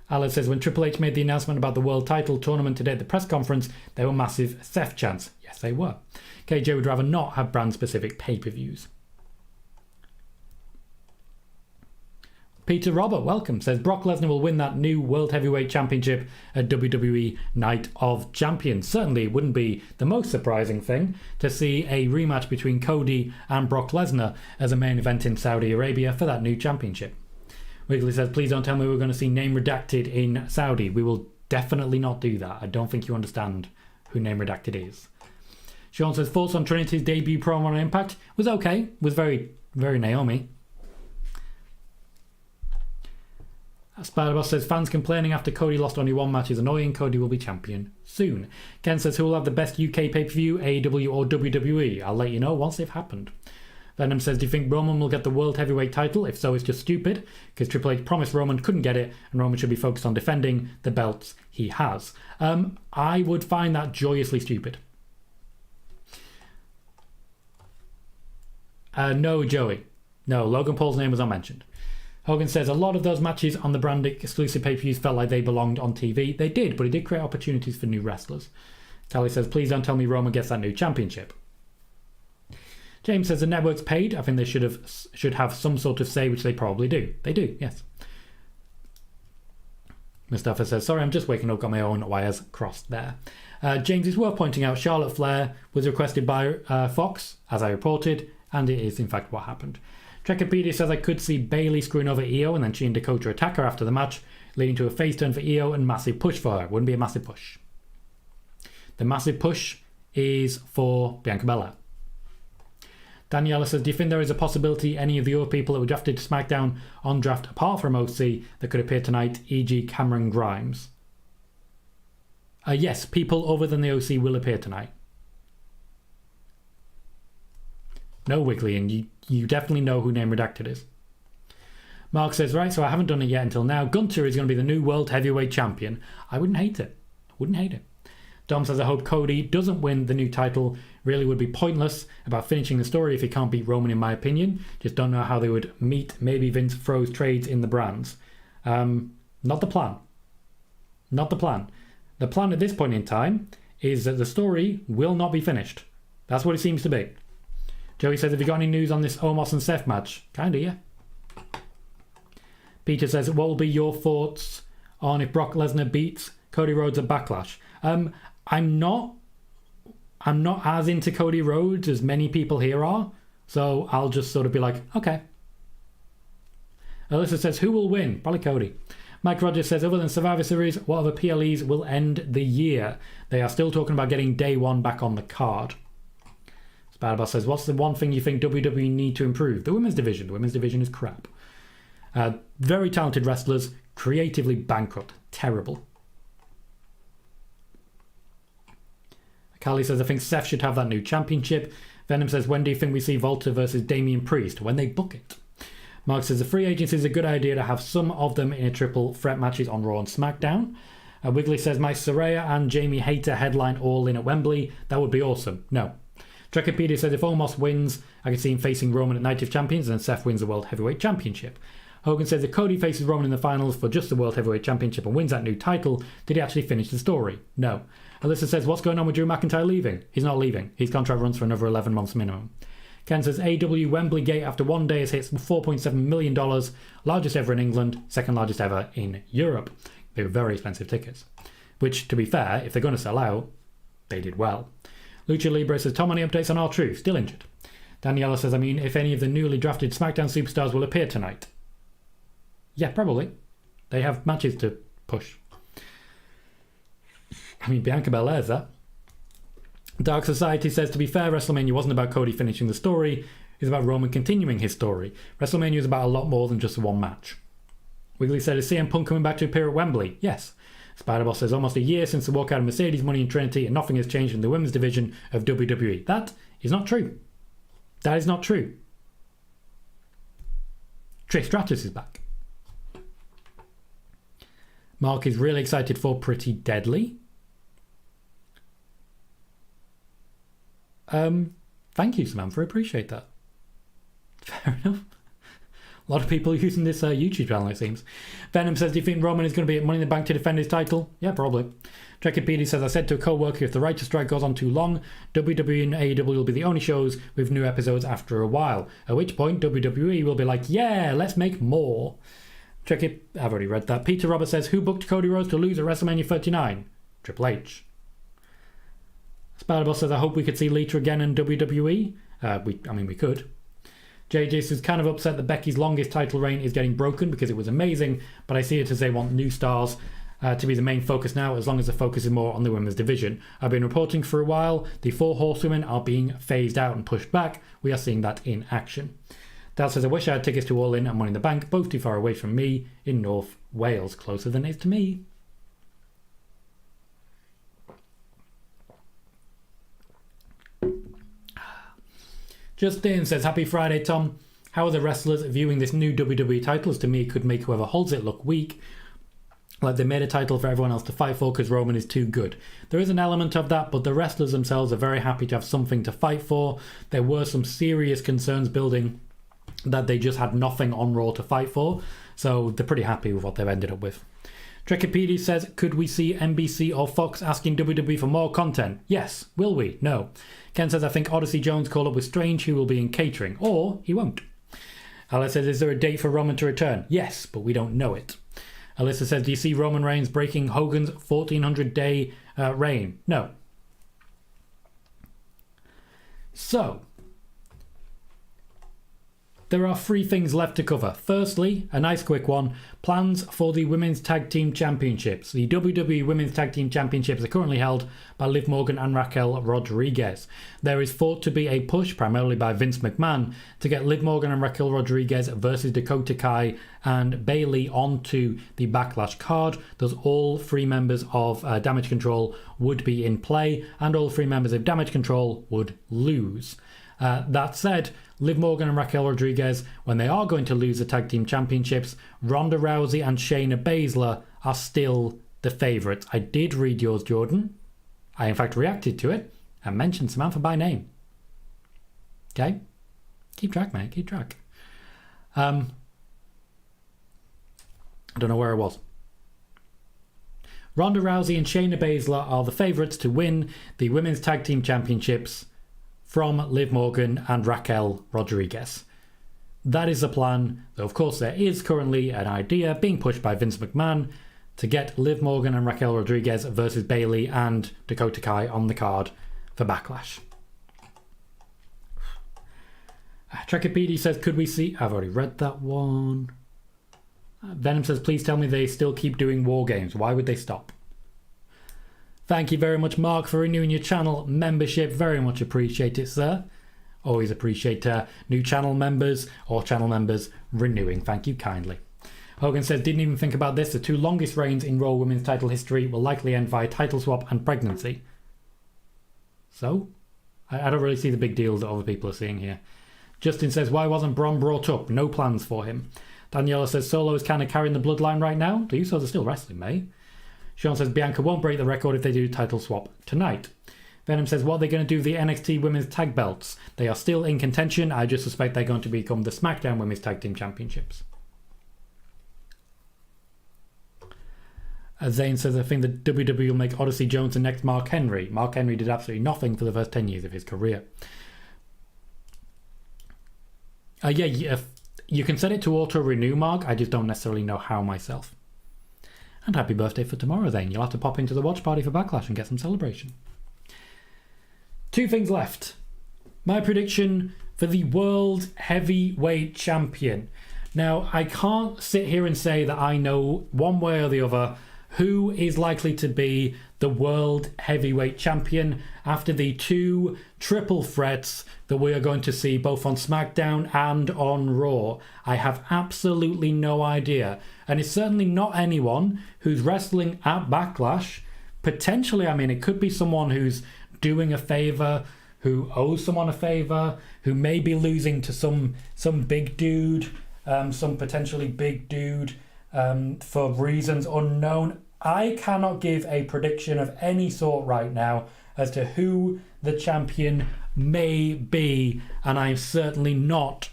Alice says, when Triple H made the announcement about the world title tournament today at the press conference, there were massive Seth chants. Yes, they were. KJ would rather not have brand-specific pay-per-views. Peter Robert, welcome, says, Brock Lesnar will win that new World Heavyweight Championship at WWE Night of Champions. Certainly it wouldn't be the most surprising thing to see a rematch between Cody and Brock Lesnar as a main event in Saudi Arabia for that new championship. Wiggly says, please don't tell me we're going to see name redacted in Saudi. We will definitely not do that. I don't think you understand who name redacted is. Sean says, thoughts on Trinity's debut promo on Impact? Was okay. Was very, very Naomi. Spider-Boss says, fans complaining after Cody lost only one match is annoying. Cody will be champion soon. Ken says, who will have the best UK pay-per-view, AEW or WWE? I'll let you know once they've happened. Venom says, do you think Roman will get the World Heavyweight title? If so, it's just stupid, because Triple H promised Roman couldn't get it, and Roman should be focused on defending the belts he has. I would find that joyously stupid. No, Joey. No, Logan Paul's name was unmentioned. Hogan says, a lot of those matches on the brand exclusive pay-per-views felt like they belonged on TV. They did, but it did create opportunities for new wrestlers. Tally says, please don't tell me Roman gets that new championship. James says, the network's paid. I think they should have some sort of say, which they probably do. They do, yes. Mustafa says, sorry, I'm just waking up, got my own wires crossed there. James, is worth pointing out, Charlotte Flair was requested by Fox, as I reported, and it is in fact what happened. Trekkipedia says, I could see Bayley screwing over Io and then she and Dakota attack her after the match, leading to a face turn for Io and massive push for her. Wouldn't be a massive push. The massive push is for Bianca Belair. Daniela says, do you think there is a possibility any of the other people that were drafted to SmackDown on draft apart from OC that could appear tonight, e.g. Cameron Grimes? Yes, people other than the OC will appear tonight. No, Wiggly, and you definitely know who name redacted is. Mark says, right, so I haven't done it yet until now. Gunter is going to be the new World Heavyweight Champion. I wouldn't hate it. Dom says, I hope Cody doesn't win the new title. Really would be pointless about finishing the story if he can't beat Roman, in my opinion. Just don't know how they would meet. Maybe Vince throws trades in the brands. Not the plan. Not the plan. The plan at this point in time is that the story will not be finished. That's what it seems to be. Joey says, have you got any news on this Omos and Seth match? Kinda, yeah. Peter says, what will be your thoughts on if Brock Lesnar beats Cody Rhodes at Backlash? I'm not as into Cody Rhodes as many people here are, so I'll just sort of be like, okay. Alyssa says, who will win? Probably Cody. Mike Rogers says, other than Survivor Series, what other PLEs will end the year? They are still talking about getting Day One back on the card. Spider-Boss says, what's the one thing you think WWE need to improve? The women's division. The women's division is crap. Very talented wrestlers, creatively bankrupt. Terrible. Callie says, I think Seth should have that new championship. Venom says, when do you think we see Volta versus Damian Priest? When they book it. Mark says, the free agency is a good idea to have some of them in a triple threat matches on Raw and SmackDown. Wiggly says, my Saraya and Jamie Hayter headline all in at Wembley. That would be awesome. No. Trekipedia says, if Omos wins, I can see him facing Roman at Night of Champions and Seth wins the World Heavyweight Championship. Hogan says, if Cody faces Roman in the finals for just the World Heavyweight Championship and wins that new title, did he actually finish the story? No. Alyssa says, what's going on with Drew McIntyre leaving? He's not leaving. His contract runs for another 11 months minimum. Ken says, AEW Wembley Gate after one day has hit $4.7 million, largest ever in England, second largest ever in Europe. They were very expensive tickets. Which, to be fair, if they're going to sell out, they did well. Lucha Libre says, Tom, any updates on R-Truth? Still injured. Daniela says, I mean, if any of the newly drafted SmackDown superstars will appear tonight. Yeah, probably. They have matches to push. I mean, Bianca Belair's that. Dark Society says, to be fair, WrestleMania wasn't about Cody finishing the story. It's about Roman continuing his story. WrestleMania is about a lot more than just one match. Wiggly said, is CM Punk coming back to appear at Wembley? Yes. Spider-Boss says, almost a year since the walkout of Mercedes, Money and Trinity, and nothing has changed in the women's division of WWE. That is not true. That is not true. Trish Stratus is back. Mark is really excited for Pretty Deadly. Thank you, Samantha. I appreciate that. Fair enough. A lot of people using this YouTube channel, it seems. Venom says, do you think Roman is going to be at Money in the Bank to defend his title? Yeah, probably. Trekipedia says, I said to a co-worker, if the writer strike goes on too long, WWE and AEW will be the only shows with new episodes after a while. At which point, WWE will be like, yeah, let's make more. I've already read that. Peter Roberts says, who booked Cody Rhodes to lose at WrestleMania 39? Triple H. Spider-Boss says, I hope we could see Lita again in WWE. We could. JJ says, kind of upset that Becky's longest title reign is getting broken because it was amazing, but I see it as they want new stars to be the main focus now, as long as the focus is more on the women's division. I've been reporting for a while, the 4 horsewomen are being phased out and pushed back. We are seeing that in action. Dal says, I wish I had tickets to All In and Money in the Bank, both too far away from me in North Wales, closer than it is to me. Justin says, happy Friday, Tom. How are the wrestlers viewing this new WWE titles? To me, it could make whoever holds it look weak. Like they made a title for everyone else to fight for because Roman is too good. There is an element of that, but the wrestlers themselves are very happy to have something to fight for. There were some serious concerns building that they just had nothing on Raw to fight for. So they're pretty happy with what they've ended up with. Trekipedia says, could we see NBC or Fox asking WWE for more content? Yes. Will we? No. Ken says, I think Odyssey Jones called up with Strange, who will be in catering. Or he won't. Alice says, is there a date for Roman to return? Yes, but we don't know it. Alyssa says, do you see Roman Reigns breaking Hogan's 1,400-day reign? No. So, there are 3 things left to cover. Firstly, a nice quick one, plans for the Women's Tag Team Championships. The WWE Women's Tag Team Championships are currently held by Liv Morgan and Raquel Rodriguez. There is thought to be a push, primarily by Vince McMahon, to get Liv Morgan and Raquel Rodriguez versus Dakota Kai and Bayley onto the Backlash card. Thus all 3 members of Damage Control would be in play, and all 3 members of Damage Control would lose. That said, Liv Morgan and Raquel Rodriguez, when they are going to lose the Tag Team Championships, Ronda Rousey and Shayna Baszler are still the favourites. I did read yours, Jordan. I in fact reacted to it and mentioned Samantha by name. Okay? Keep track, mate. Keep track. I don't know where I was. Ronda Rousey and Shayna Baszler are the favourites to win the Women's Tag Team Championships from Liv Morgan and Raquel Rodriguez. That is the plan, though of course there is currently an idea being pushed by Vince McMahon to get Liv Morgan and Raquel Rodriguez versus Bayley and Dakota Kai on the card for Backlash. Trekkipedia says, could we see... I've already read that one. Venom says, please tell me they still keep doing war games. Why would they stop? Thank you very much, Mark, for renewing your channel membership. Very much appreciate it, sir. Always appreciate new channel members or channel members renewing. Thank you kindly. Hogan says, didn't even think about this. The 2 longest reigns in Raw Women's title history will likely end via title swap and pregnancy. So? I don't really see the big deal that other people are seeing here. Justin says, why wasn't Braun brought up? No plans for him. Daniela says, Solo is kind of carrying the bloodline right now. The Usos are still wrestling, mate. Sean says, Bianca won't break the record if they do title swap tonight. Venom says, what are they going to do with the NXT Women's Tag Belts? They are still in contention. I just suspect they're going to become the SmackDown Women's Tag Team Championships. Zane says, I think the WWE will make Odyssey Jones the next Mark Henry. Mark Henry did absolutely nothing for the first 10 years of his career. Yeah, you can set it to auto-renew, Mark. I just don't necessarily know how myself. And happy birthday for tomorrow, then. You'll have to pop into the watch party for Backlash and get some celebration. 2 things left. My prediction for the World Heavyweight Champion. Now, I can't sit here and say that I know one way or the other who is likely to be the World Heavyweight Champion after the 2 triple threats that we are going to see both on SmackDown and on Raw. I have absolutely no idea. And it's certainly not anyone who's wrestling at Backlash. Potentially, I mean, it could be someone who's doing a favour, who owes someone a favour, who may be losing to some big dude, some potentially big dude, for reasons unknown. I cannot give a prediction of any sort right now as to who the champion may be, and I'm certainly not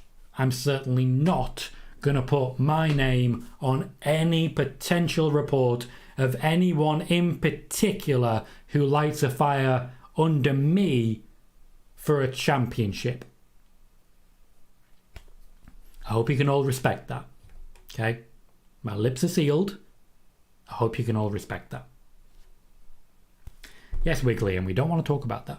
going to put my name on any potential report of anyone in particular who lights a fire under me for a championship. I hope you can all respect that. Okay? My lips are sealed. I hope you can all respect that. Yes, Wiggly, and we don't want to talk about that.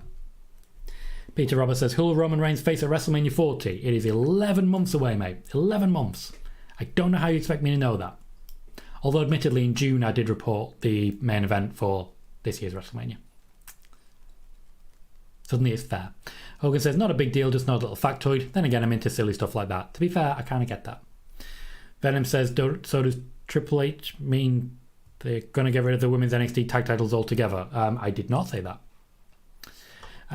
Peter Roberts says, who will Roman Reigns face at WrestleMania 40? It is 11 months away, mate. 11 months. I don't know how you expect me to know that. Although, admittedly, in June I did report the main event for this year's WrestleMania. Suddenly it's fair. Hogan says, not a big deal, just not a little factoid. Then again, I'm into silly stuff like that. To be fair, I kind of get that. Venom says, so does Triple H mean they're going to get rid of the women's NXT tag titles altogether? I did not say that.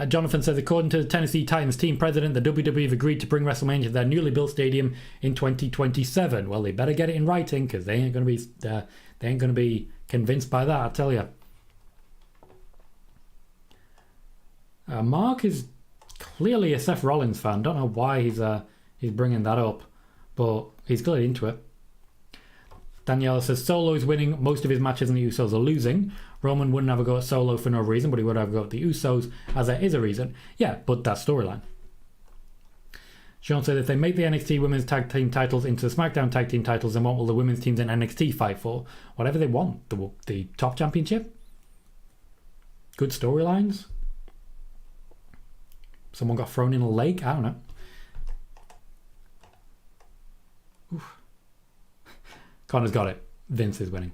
Jonathan says, according to the Tennessee Titans team president, the WWE have agreed to bring WrestleMania to their newly built stadium in 2027. Well, they better get it in writing because they ain't going to be convinced by that, I tell you. Mark is clearly a Seth Rollins fan. Don't know why he's bringing that up, but he's clearly into it. Daniela says, Solo is winning most of his matches and the Usos are losing. Roman wouldn't have a go at Solo for no reason, but he would have a go at the Usos, as there is a reason. Yeah, but that's storyline. Sean said, if they make the NXT Women's Tag Team titles into the SmackDown Tag Team titles, then what will the women's teams in NXT fight for? Whatever they want. The top championship? Good storylines? Someone got thrown in a lake? I don't know. Oof. Connor's got it. Vince is winning.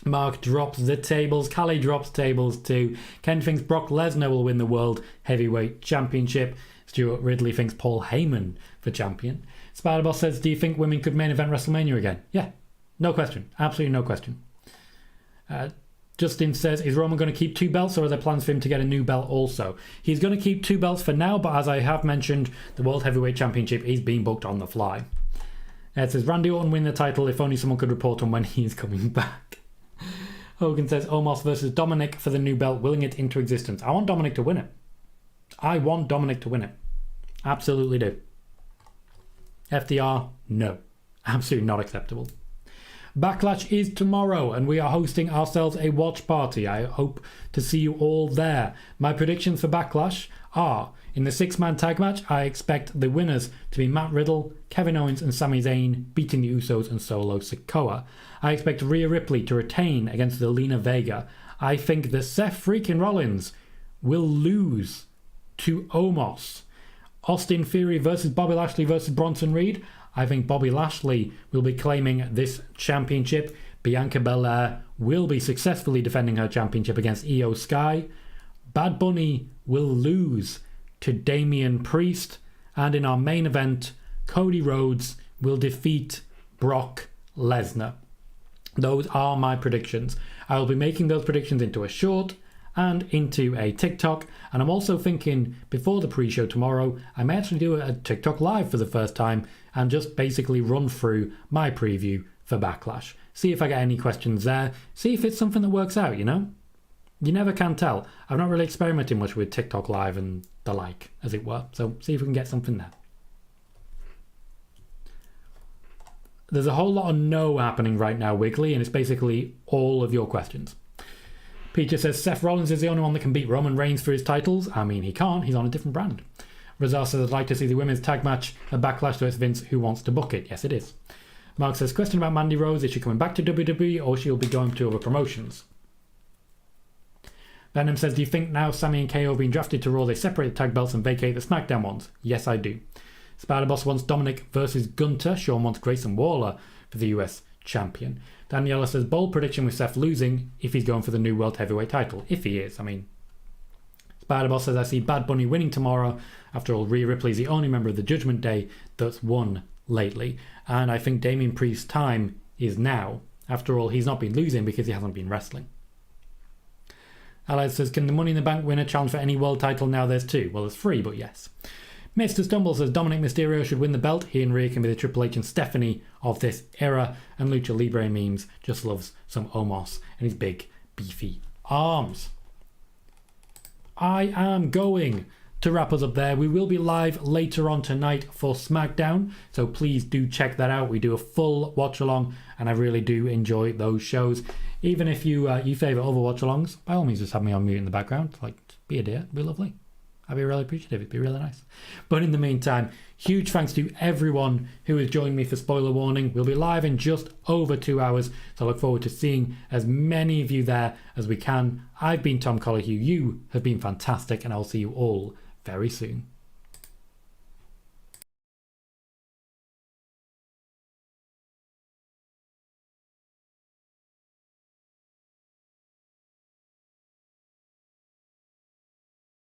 Mark drops the tables. Callie drops tables too. Ken thinks Brock Lesnar will win the World Heavyweight Championship. Stuart Ridley thinks Paul Heyman for champion. Spiderboss says, do you think women could main event WrestleMania again? Yeah. No question. Absolutely no question. Justin says, is Roman going to keep 2 belts or are there plans for him to get a new belt also? He's going to keep 2 belts for now, but as I have mentioned, the World Heavyweight Championship is being booked on the fly. It says, Randy Orton win the title if only someone could report on when he's coming back. Hogan says Omos versus Dominic for the new belt, willing it into existence. I want Dominic to win it. I want Dominic to win it. Absolutely do. FDR, no. Absolutely not acceptable. Backlash is tomorrow, and we are hosting ourselves a watch party. I hope to see you all there. My predictions for Backlash are, in the 6-man tag match, I expect the winners to be Matt Riddle, Kevin Owens and Sami Zayn beating the Usos and Solo Sikoa. I expect Rhea Ripley to retain against Zelina Vega. I think that Seth freaking Rollins will lose to Omos. Austin Theory versus Bobby Lashley versus Bronson Reed. I think Bobby Lashley will be claiming this championship. Bianca Belair will be successfully defending her championship against Io Sky. Bad Bunny will lose to Damian Priest. And in our main event, Cody Rhodes will defeat Brock Lesnar. Those are my predictions. I will be making those predictions into a short and into a TikTok. And I'm also thinking, before the pre-show tomorrow, I may actually do a TikTok live for the first time and just basically run through my preview for Backlash. See if I get any questions there. See if it's something that works out, you know? You never can tell. I've not really experimented much with TikTok live and the like, as it were. So see if we can get something there. There's a whole lot of no happening right now, Wiggly, and it's basically all of your questions. Peter says Seth Rollins is the only one that can beat Roman Reigns for his titles. I mean, he can't. He's on a different brand. Razar says, I'd like to see the women's tag match at Backlash, so it's Vince who wants to book it. Yes, it is. Mark says, question about Mandy Rose. Is she coming back to WWE or she'll be going to other promotions? Venom says, do you think now Sammy and KO have been drafted to Raw, they separate the tag belts and vacate the SmackDown ones? Yes, I do. Spider-Boss wants Dominic versus Gunter. Sean wants Grayson Waller for the US champion. Daniela says, bold prediction with Seth losing if he's going for the new World Heavyweight title. If he is, I mean. Spider-Boss says, I see Bad Bunny winning tomorrow. After all, Rhea Ripley is the only member of the Judgment Day that's won lately. And I think Damian Priest's time is now. After all, he's not been losing because he hasn't been wrestling. Allied says, can the Money in the Bank winner challenge for any world title now? There's 2. Well, there's 3, but yes. Mr. Stumble says Dominic Mysterio should win the belt. He and Rhea can be the Triple H and Stephanie of this era. And Lucha Libre memes just loves some Omos and his big, beefy arms. I am going to wrap us up there. We will be live later on tonight for Smackdown, so please do check that out. We do a full watch-along, and I really do enjoy those shows. Even if you favour other watch-alongs, by all means just have me on mute in the background. Like, be a dear, it'd be lovely. I'd be really appreciative. It'd be really nice. But in the meantime, huge thanks to everyone who has joined me for Spoiler Warning. We'll be live in just over 2 hours, so I look forward to seeing as many of you there as we can. I've been Tom Colohue. You have been fantastic, and I'll see you all very soon.